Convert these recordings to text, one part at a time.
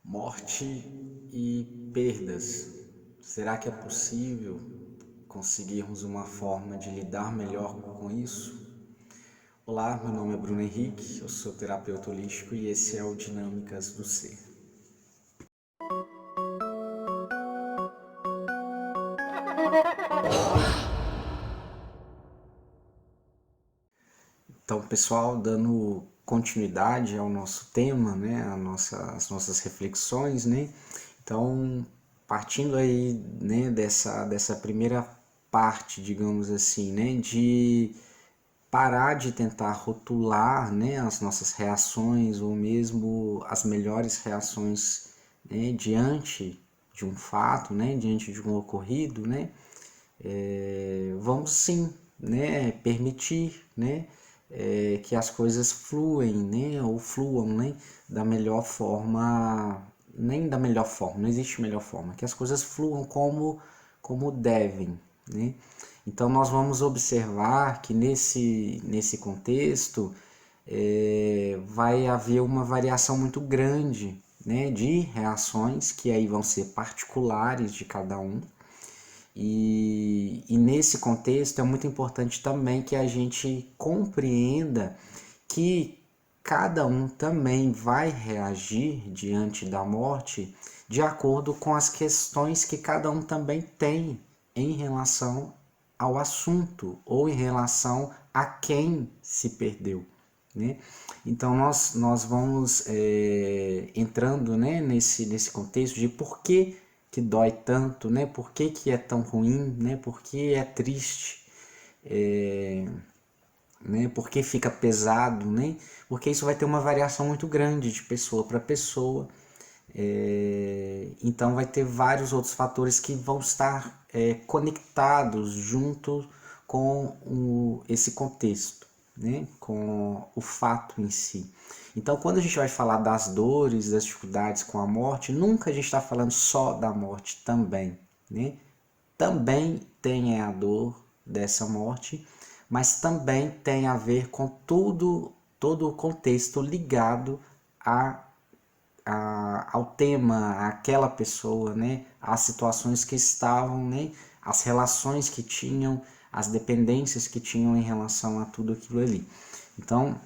Morte e perdas. Será que é possível conseguirmos uma forma de lidar melhor com isso? Olá, meu nome é Bruno Henrique, eu sou terapeuta holístico e esse é o Dinâmicas do Ser. Então, pessoal, dando continuidade ao nosso tema, né, as nossas reflexões, né? Então, partindo aí, né, dessa primeira parte, digamos assim, né, de parar de tentar rotular, né, as nossas reações ou mesmo as melhores reações, né, diante de um fato, né, diante de um ocorrido, né, vamos sim, né, permitir, né, que as coisas fluem, né, ou fluam, né, da melhor forma, nem da melhor forma, não existe melhor forma, que as coisas fluam como devem, né. Então nós vamos observar que nesse contexto vai haver uma variação muito grande, né, de reações que aí vão ser particulares de cada um, e nesse contexto é muito importante também que a gente compreenda que cada um também vai reagir diante da morte de acordo com as questões que cada um também tem em relação ao assunto ou em relação a quem se perdeu, né? Então nós vamos entrando, né, nesse contexto de por que dói tanto, né? Por que é tão ruim, né? Por que é triste, né? Por que fica pesado, né? Porque isso vai ter uma variação muito grande de pessoa para pessoa. Então vai ter vários outros fatores que vão estar conectados junto com esse contexto, né? Com o fato em si. Então, quando a gente vai falar das dores, das dificuldades com a morte, nunca a gente está falando só da morte também, né? Também tem a dor dessa morte, mas também tem a ver com todo o contexto ligado a ao tema, àquela pessoa, né? Às situações que estavam, né? As relações que tinham, as dependências que tinham em relação a tudo aquilo ali. Então,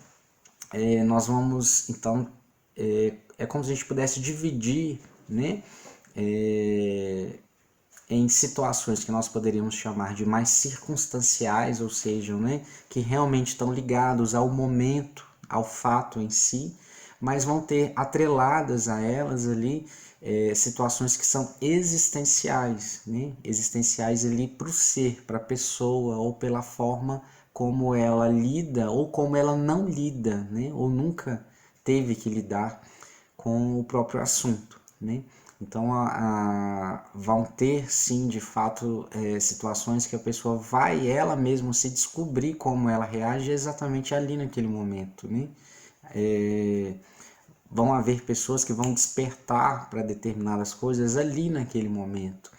nós vamos, então, é como se a gente pudesse dividir, né? É, em situações que nós poderíamos chamar de mais circunstanciais, ou seja, né, que realmente estão ligados ao momento, ao fato em si, mas vão ter atreladas a elas ali situações que são existenciais, né, existenciais ali para o ser, para a pessoa, ou pela forma como ela lida, ou como ela não lida, né, ou nunca teve que lidar com o próprio assunto, né? Então vão ter sim de fato situações que a pessoa vai ela mesma se descobrir como ela reage exatamente ali naquele momento, né? Vão haver pessoas que vão despertar para determinadas coisas ali naquele momento.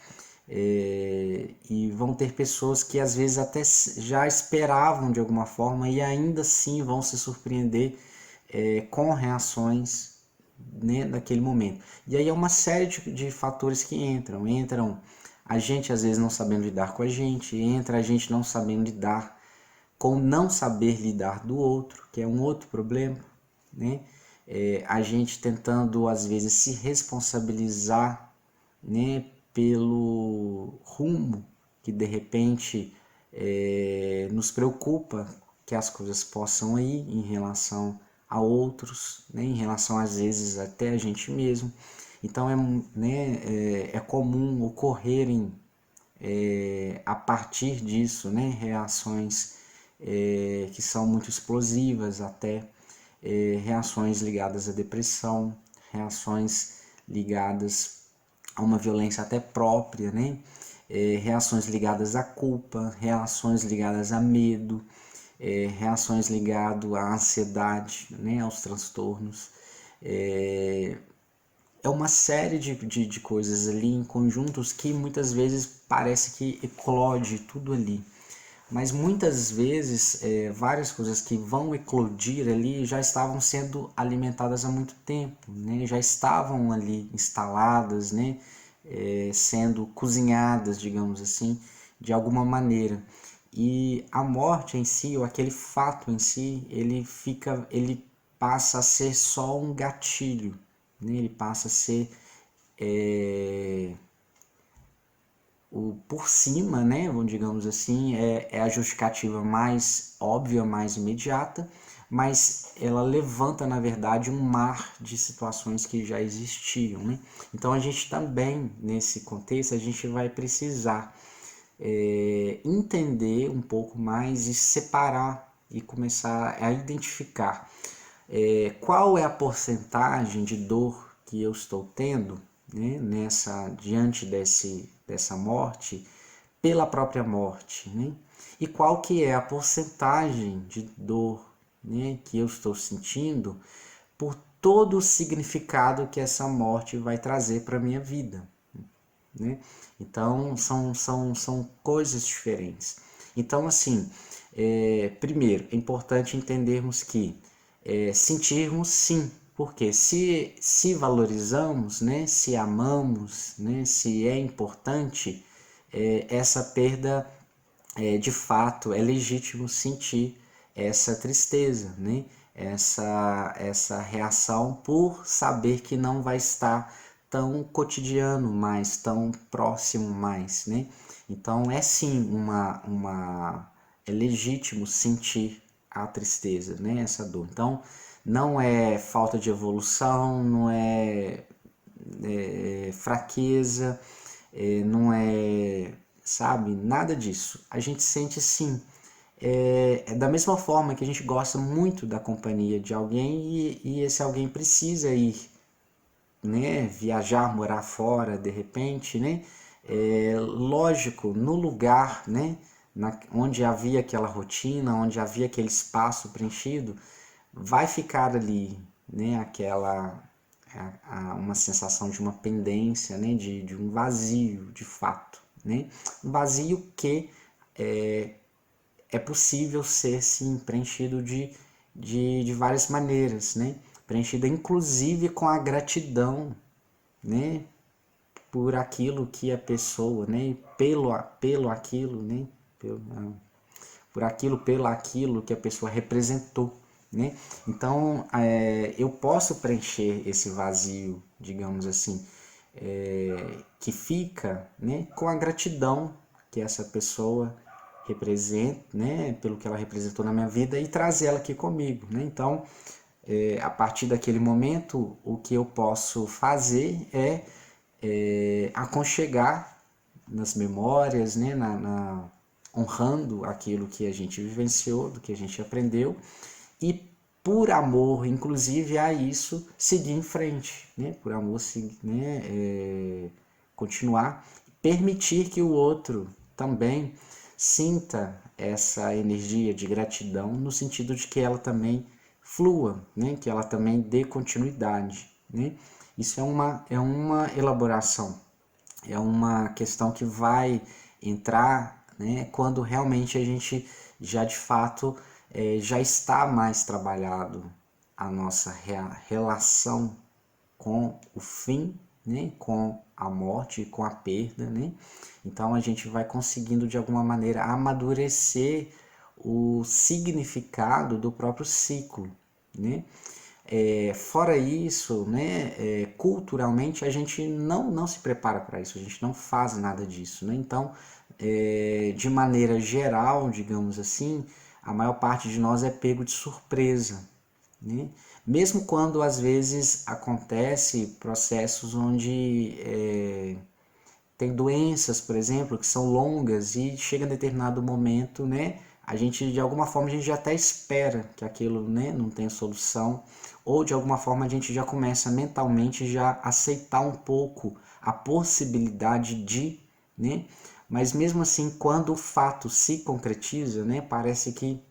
E vão ter pessoas que às vezes até já esperavam de alguma forma e ainda assim vão se surpreender com reações, né, daquele momento. E aí é uma série de fatores que entram a gente às vezes não sabendo lidar com a gente, entra a gente não sabendo lidar com não saber lidar do outro, que é um outro problema, né? A gente tentando às vezes se responsabilizar, né, pelo rumo que de repente nos preocupa que as coisas possam ir em relação a outros, né, em relação às vezes até a gente mesmo. Então é comum ocorrerem a partir disso, né, reações que são muito explosivas, até reações ligadas à depressão, reações ligadas a uma violência até própria, né? Reações ligadas à culpa, reações ligadas a medo, reações ligadas à ansiedade, né? Aos transtornos. É uma série de coisas ali em conjuntos que muitas vezes parece que eclode tudo ali. Mas muitas vezes, várias coisas que vão eclodir ali já estavam sendo alimentadas há muito tempo, né? Já estavam ali instaladas, né? Sendo cozinhadas, digamos assim, de alguma maneira. E a morte em si, ou aquele fato em si, ele passa a ser só um gatilho, né? Ele passa a ser por cima, né, digamos assim, é a justificativa mais óbvia, mais imediata, mas ela levanta, na verdade, um mar de situações que já existiam, né? Então a gente também, nesse contexto, a gente vai precisar entender um pouco mais e separar e começar a identificar qual é a porcentagem de dor que eu estou tendo, né, diante dessa morte pela própria morte, né? E qual que é a porcentagem de dor, né, que eu estou sentindo por todo o significado que essa morte vai trazer para a minha vida, né? Então são coisas diferentes. Então assim, primeiro é importante entendermos que sentirmos sim, porque se valorizamos, né, se amamos, né, se é importante, essa perda de fato é legítimo sentir essa tristeza, né? Essa reação por saber que não vai estar tão cotidiano mais, tão próximo mais, né? Então é sim é legítimo sentir a tristeza, né? Essa dor. Então não é falta de evolução, não é fraqueza, não é, sabe, nada disso. A gente sente sim. Da mesma forma que a gente gosta muito da companhia de alguém e esse alguém precisa ir, né, viajar, morar fora de repente, né? Lógico, no lugar, né, onde havia aquela rotina, onde havia aquele espaço preenchido, vai ficar ali, né, uma sensação de uma pendência, né, de um vazio, de fato, né? Um vazio que é possível ser sim preenchido de várias maneiras, né? Preenchida inclusive com a gratidão, né? Por aquilo que a pessoa, né? Pelo aquilo, né? Por aquilo, pelo aquilo que a pessoa representou, né? Então, eu posso preencher esse vazio, digamos assim, que fica, né? Com a gratidão que essa pessoa representa, né? Pelo que ela representou na minha vida e trazer ela aqui comigo, né? Então, a partir daquele momento, o que eu posso fazer é aconchegar nas memórias, né, honrando aquilo que a gente vivenciou, do que a gente aprendeu, e por amor, inclusive, a isso, seguir em frente, né, por amor, né, continuar, permitir que o outro também sinta essa energia de gratidão, no sentido de que ela também flua, né, que ela também dê continuidade, né. Isso é uma elaboração, é uma questão que vai entrar, né, quando realmente a gente já de fato já está mais trabalhado a nossa relação com o fim, né, com a morte, com a perda, né? Então a gente vai conseguindo de alguma maneira amadurecer o significado do próprio ciclo, né? Fora isso, né, culturalmente a gente não se prepara para isso, a gente não faz nada disso, né? Então, de maneira geral, digamos assim, a maior parte de nós é pego de surpresa, né? Mesmo quando às vezes acontece processos onde tem doenças, por exemplo, que são longas e chega a determinado momento, né? A gente, de alguma forma, a gente já até espera que aquilo, né, não tenha solução, ou de alguma forma a gente já começa mentalmente já a aceitar um pouco a possibilidade de, né? Mas mesmo assim, quando o fato se concretiza, né, parece que,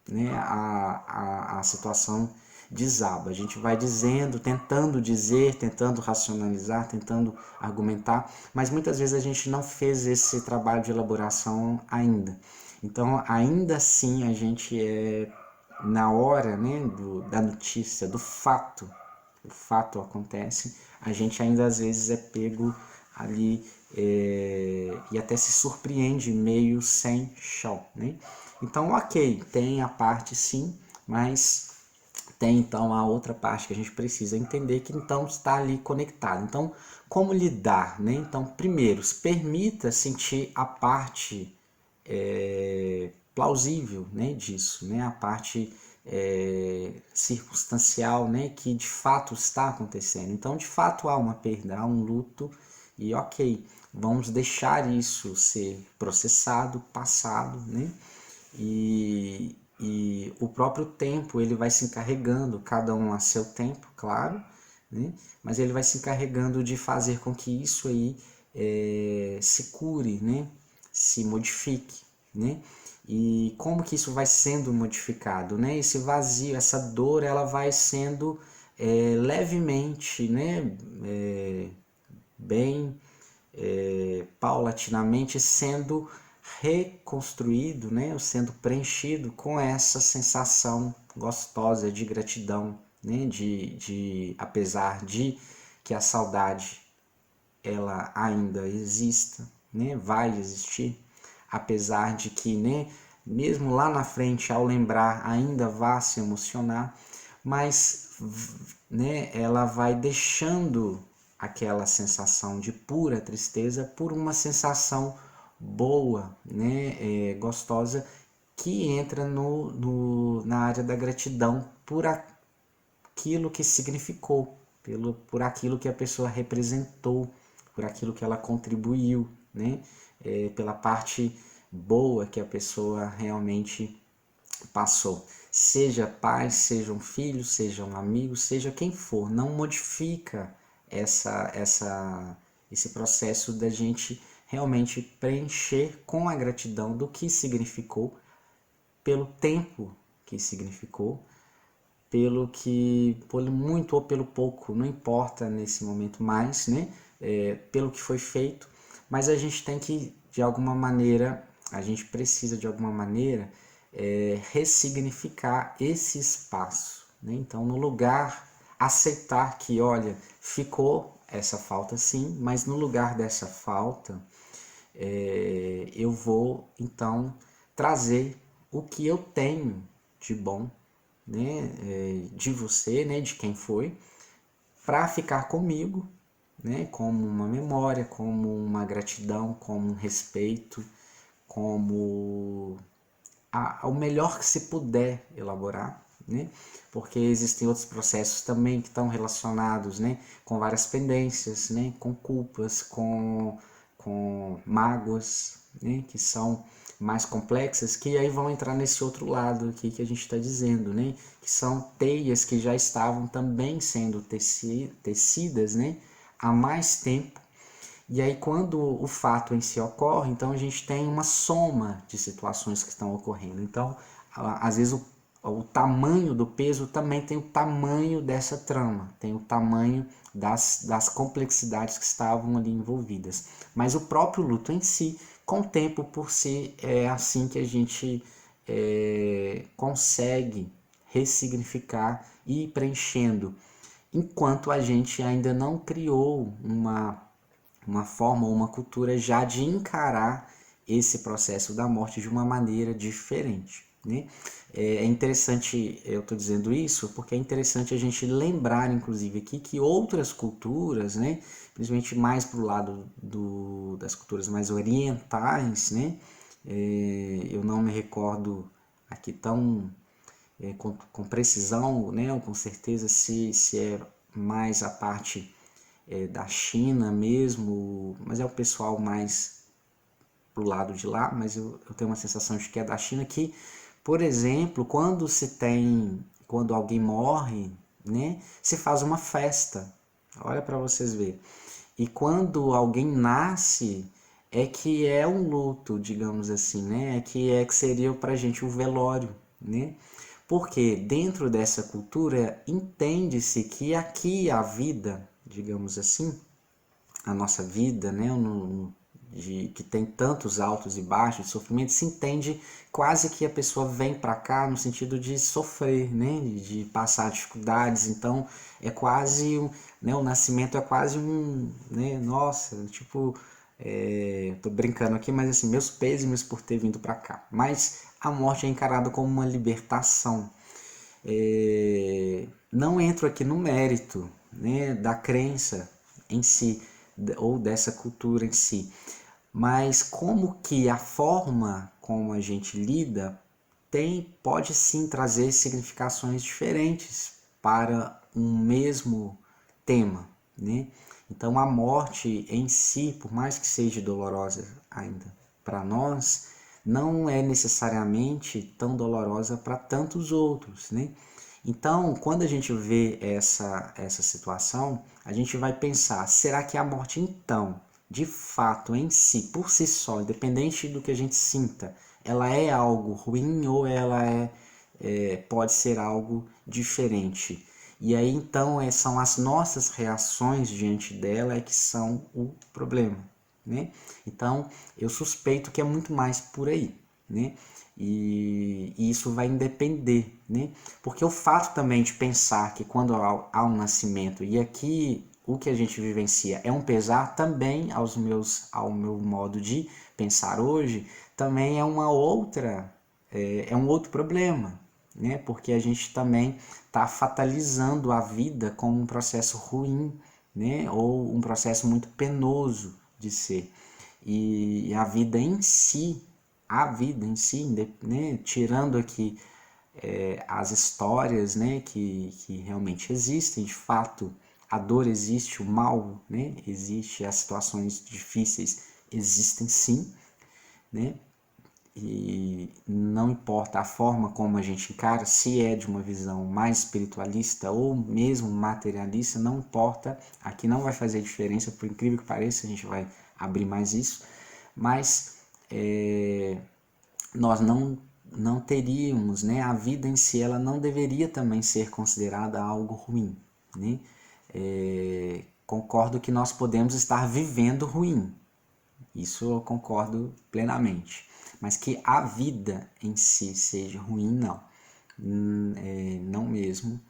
né, a situação desaba. A gente vai dizendo, tentando dizer, tentando racionalizar, tentando argumentar, mas muitas vezes a gente não fez esse trabalho de elaboração ainda. Então, ainda assim, a gente na hora, né, da notícia, do fato, o fato acontece, a gente ainda às vezes é pego ali e até se surpreende meio sem chão, né? Então, ok, tem a parte sim, mas tem então a outra parte que a gente precisa entender que então está ali conectado. Então, como lidar, né? Então, primeiro, se permita sentir a parte plausível, né, disso, né? A parte circunstancial, né, que de fato está acontecendo. Então, de fato há uma perda, há um luto e ok, vamos deixar isso ser processado, passado, né? E o próprio tempo ele vai se encarregando, cada um a seu tempo, claro, né? Mas ele vai se encarregando de fazer com que isso aí se cure, né? Se modifique, né? E como que isso vai sendo modificado, né? Esse vazio, essa dor, ela vai sendo levemente, né? Bem paulatinamente sendo reconstruído, né, ou sendo preenchido com essa sensação gostosa de gratidão, né, apesar de que a saudade ela ainda exista, né, vai existir, apesar de que, né, mesmo lá na frente ao lembrar ainda vá se emocionar, mas, né, ela vai deixando aquela sensação de pura tristeza por uma sensação boa, né, gostosa, que entra na área da gratidão por aquilo que significou, por aquilo que a pessoa representou, por aquilo que ela contribuiu, né, pela parte boa que a pessoa realmente passou. Seja pai, seja um filho, seja um amigo, seja quem for, não modifica esse processo da gente realmente preencher com a gratidão do que significou, pelo tempo que significou, pelo muito ou pelo pouco, não importa nesse momento mais, né? Pelo que foi feito, mas a gente tem que, de alguma maneira, a gente precisa de alguma maneira ressignificar esse espaço, né? Então, no lugar, aceitar que, olha, ficou essa falta sim, mas no lugar dessa falta, eu vou então trazer o que eu tenho de bom, né, de você, né, de quem foi, para ficar comigo, né, como uma memória, como uma gratidão, como um respeito, como o melhor que se puder elaborar, né? Porque existem outros processos também que estão relacionados, né, com várias pendências, né, com culpas, com mágoas, né, que são mais complexas, que aí vão entrar nesse outro lado aqui que a gente está dizendo, né, que são teias que já estavam também sendo tecidas, né, há mais tempo. E aí, quando o fato em si ocorre, então a gente tem uma soma de situações que estão ocorrendo. Então, às vezes, o tamanho do peso também tem o tamanho dessa trama, tem o tamanho das complexidades que estavam ali envolvidas. Mas o próprio luto em si, com o tempo por si, é assim que a gente consegue ressignificar e ir preenchendo, enquanto a gente ainda não criou uma forma ou uma cultura já de encarar esse processo da morte de uma maneira diferente, né? É interessante, eu estou dizendo isso porque é interessante a gente lembrar, inclusive, aqui que outras culturas, né, principalmente mais para o lado das culturas mais orientais, né, eu não me recordo aqui tão com precisão, né, ou com certeza se é mais a parte da China mesmo, mas é o pessoal mais pro lado de lá, mas eu tenho uma sensação de que é da China, que, por exemplo, quando alguém morre, né, se faz uma festa, olha para vocês verem. E quando alguém nasce, é que é um luto, digamos assim, né, é que seria pra gente o velório, né, porque dentro dessa cultura entende-se que aqui a vida, digamos assim, a nossa vida, né, que tem tantos altos e baixos de sofrimento, se entende quase que a pessoa vem para cá no sentido de sofrer, né? De passar dificuldades. Então é quase, né? O nascimento é quase né? Nossa, tipo, tô brincando aqui, mas assim, meus pêsames por ter vindo para cá. Mas a morte é encarada como uma libertação. Não entro aqui no mérito, né, da crença em si ou dessa cultura em si, mas como que a forma como a gente lida pode sim trazer significações diferentes para um mesmo tema, né? Então a morte em si, por mais que seja dolorosa ainda para nós, não é necessariamente tão dolorosa para tantos outros, né? Então, quando a gente vê essa situação, a gente vai pensar, será que a morte então, de fato, em si, por si só, independente do que a gente sinta, ela é algo ruim ou ela pode ser algo diferente? E aí então são as nossas reações diante dela que são o problema, né? Então eu suspeito que é muito mais por aí, né? E isso vai independer, né? Porque o fato também de pensar que quando há um nascimento e aqui o que a gente vivencia é um pesar também ao meu modo de pensar hoje, também é uma outra é um outro problema, né? Porque a gente também está fatalizando a vida como um processo ruim, né? Ou um processo muito penoso de ser. E a vida em si, né? Tirando aqui as histórias, né? Que realmente existem, de fato, a dor existe, o mal, né? Existe, as situações difíceis existem sim, né? E não importa a forma como a gente encara, se é de uma visão mais espiritualista ou mesmo materialista, não importa, aqui não vai fazer diferença, por incrível que pareça, a gente vai abrir mais isso, mas nós não teríamos, né, a vida em si, ela não deveria também ser considerada algo ruim, né? Concordo que nós podemos estar vivendo ruim, isso eu concordo plenamente. Mas que a vida em si seja ruim, não. Não mesmo.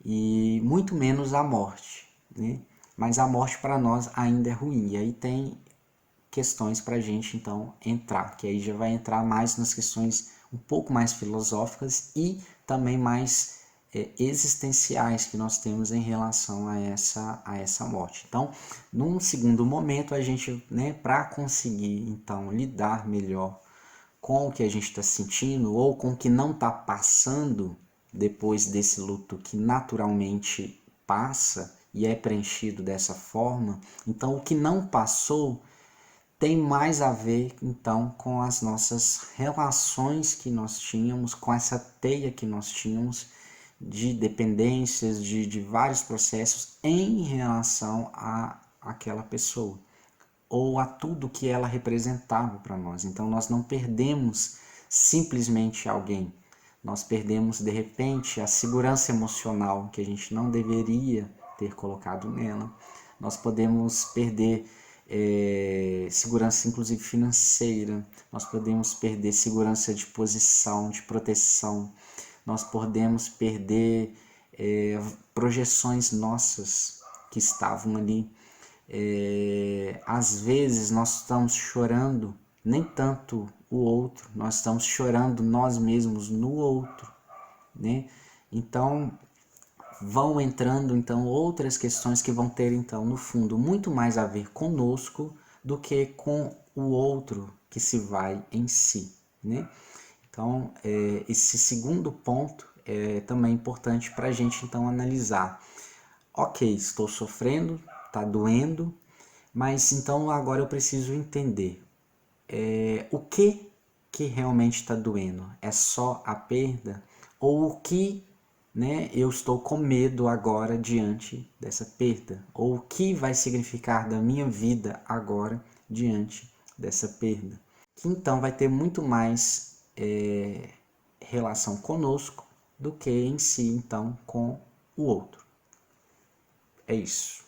E muito menos a morte, né? Mas a morte para nós ainda é ruim. E aí tem questões para a gente então entrar, que aí já vai entrar mais nas questões um pouco mais filosóficas e também mais existenciais que nós temos em relação a essa morte. Então, num segundo momento, a gente, né, para conseguir então lidar melhor com o que a gente está sentindo ou com o que não está passando depois desse luto que naturalmente passa e é preenchido dessa forma, então o que não passou tem mais a ver então com as nossas relações que nós tínhamos, com essa teia que nós tínhamos de dependências, de vários processos em relação a aquela pessoa ou a tudo que ela representava para nós. Então nós não perdemos simplesmente alguém, nós perdemos de repente a segurança emocional que a gente não deveria ter colocado nela. Nós podemos perder segurança inclusive financeira, nós podemos perder segurança de posição, de proteção, nós podemos perder projeções nossas que estavam ali. Às vezes nós estamos chorando nem tanto o outro, nós estamos chorando nós mesmos no outro, né? Então vão entrando então outras questões que vão ter então no fundo muito mais a ver conosco do que com o outro que se vai em si, né? Então esse segundo ponto é também importante para a gente então analisar. Ok, estou sofrendo, está doendo, mas então agora eu preciso entender o que realmente está doendo. É só a perda? Ou o que, né, eu estou com medo agora diante dessa perda? Ou o que vai significar da minha vida agora diante dessa perda? Que então vai ter muito mais relação conosco do que em si então com o outro. É isso.